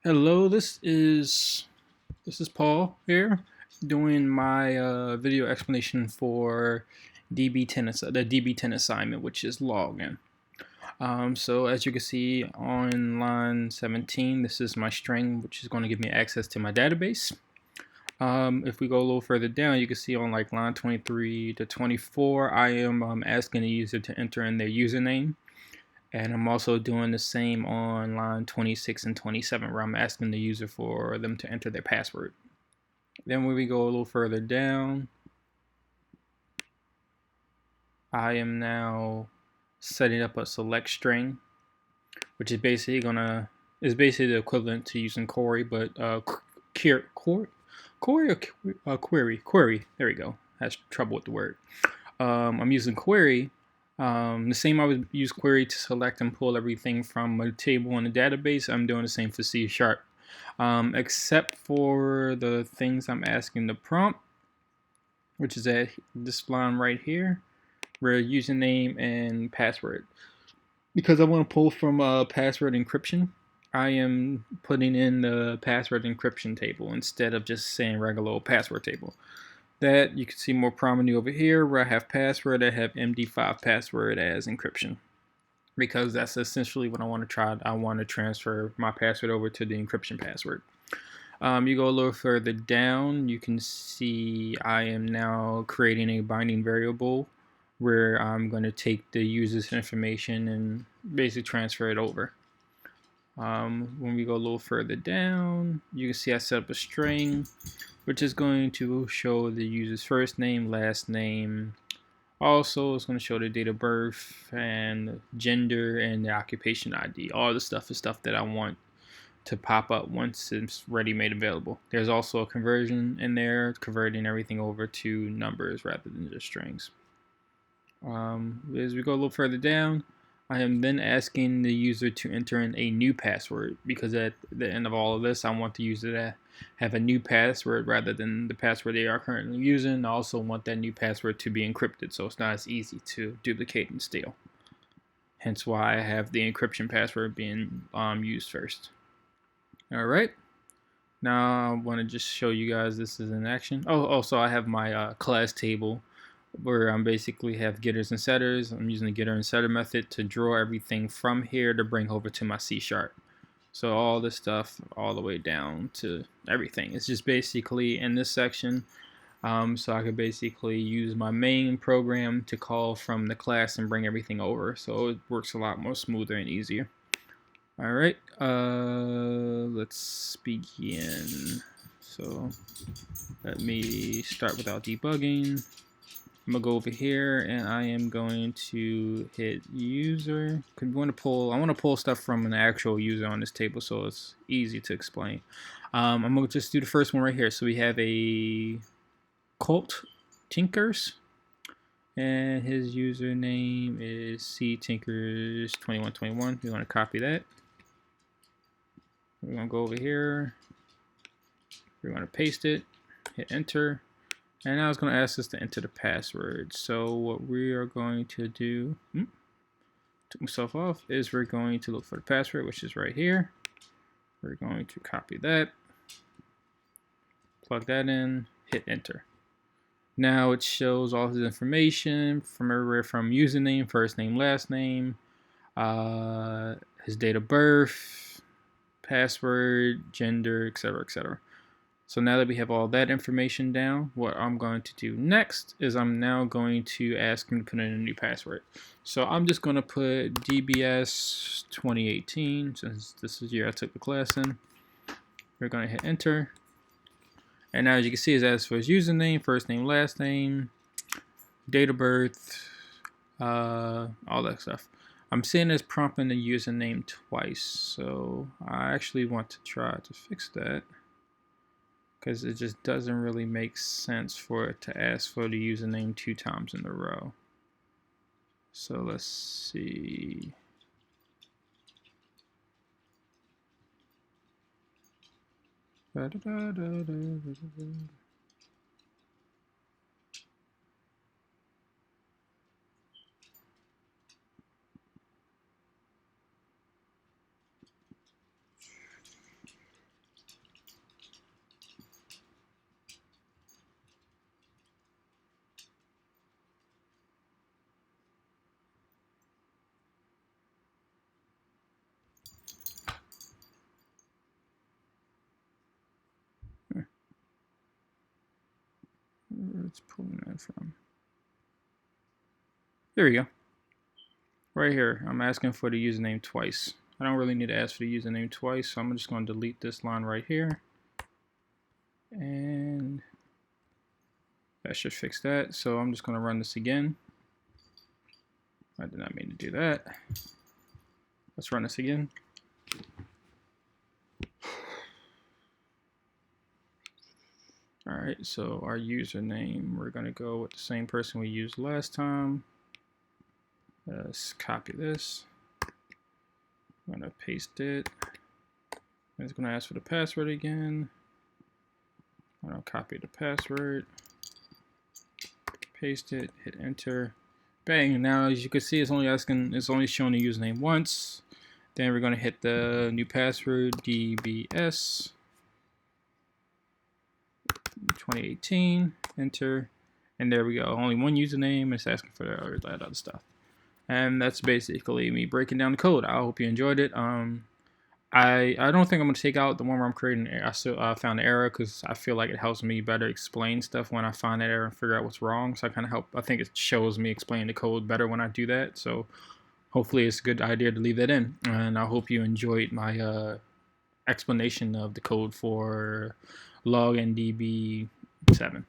Hello, this is Paul here doing my video explanation for the DB10 assignment, which is login. So as you can see on line 17, this is my string, which is going to give me access to my database. If we go a little further down, you can see on like line 23 to 24, I am asking the user to enter in their username. And I'm also doing the same on line 26 and 27, where I'm asking the user for them to enter their password. Then when we go a little further down, I am now setting up a select string, which is basically the equivalent to using query, but query. There we go. Has trouble with the word. I'm using query. The same I would use query to select and pull everything from a table in a database. I'm doing the same for C#, except for the things I'm asking the prompt, which is at this line right here, where username and password. Because I want to pull from password encryption, I am putting in the password encryption table instead of just saying regular old password table. That you can see more prominently over here where I have password, I have MD5 password as encryption, because that's essentially what I want to try. I want to transfer my password over to the encryption password. You go a little further down, you can see I am now creating a binding variable where I'm going to take the user's information and basically transfer it over. When we go a little further down, you can see I set up a string, which is going to show the user's first name, last name. Also, it's going to show the date of birth and gender and the occupation ID. All the stuff is stuff that I want to pop up once it's ready made available. There's also a conversion in there, converting everything over to numbers rather than just strings. As we go a little further down, I am then asking the user to enter in a new password, because at the end of all of this, I want the user to have a new password rather than the password they are currently using. I also want that new password to be encrypted, so it's not as easy to duplicate and steal. Hence why I have the encryption password being used first. All right. Now I want to just show you guys this is in action. Oh, also I have my class table where I'm basically have getters and setters. I'm using the getter and setter method to draw everything from here to bring over to my C#. So all this stuff all the way down to everything. It's just basically in this section. So I could basically use my main program to call from the class and bring everything over. So it works a lot more smoother and easier. All right, let's begin. So let me start without debugging. I'm gonna go over here and I am going to hit user. I want to pull stuff from an actual user on this table so it's easy to explain. I'm gonna just do the first one right here. So we have a Colt Tinkers, and his username is ctinkers2121. We want to copy that. We're gonna go over here. We're gonna paste it, hit enter. And now it's going to ask us to enter the password. So what we are going to do, took myself off, is we're going to look for the password, which is right here. We're going to copy that, plug that in, hit enter. Now it shows all his information from everywhere from username, first name, last name, his date of birth, password, gender, etc., etc. So now that we have all that information down, what I'm going to do next is I'm now going to ask him to put in a new password. So I'm just going to put DBS 2018, since this is the year I took the class in. We're going to hit enter. And now as you can see, it asks for his username, first name, last name, date of birth, all that stuff. I'm seeing this prompting the username twice, so I actually want to try to fix that, because it just doesn't really make sense for it to ask for the username 2 times in a row. So let's see. pulling that from? There we go. Right here, I'm asking for the username twice. I don't really need to ask for the username twice, so I'm just going to delete this line right here. And that should fix that. So I'm just going to run this again. I did not mean to do that. Let's run this again. All right, so our username, we're going to go with the same person we used last time. Let's copy this. I'm going to paste it. It's going to ask for the password again. I'm going to copy the password, paste it, hit enter. Bang! Now, as you can see, it's only showing the username once. Then we're going to hit the new password, DBS 2018, enter, and there we go. Only one username. It's asking for that other stuff. And that's basically me breaking down the code. I hope you enjoyed it. I don't think I'm going to take out the one where I'm creating an error. I still found an error because I feel like it helps me better explain stuff when I find that error and figure out what's wrong. So I think it shows me explaining the code better when I do that. So hopefully it's a good idea to leave that in. And I hope you enjoyed my explanation of the code for log NDB 7.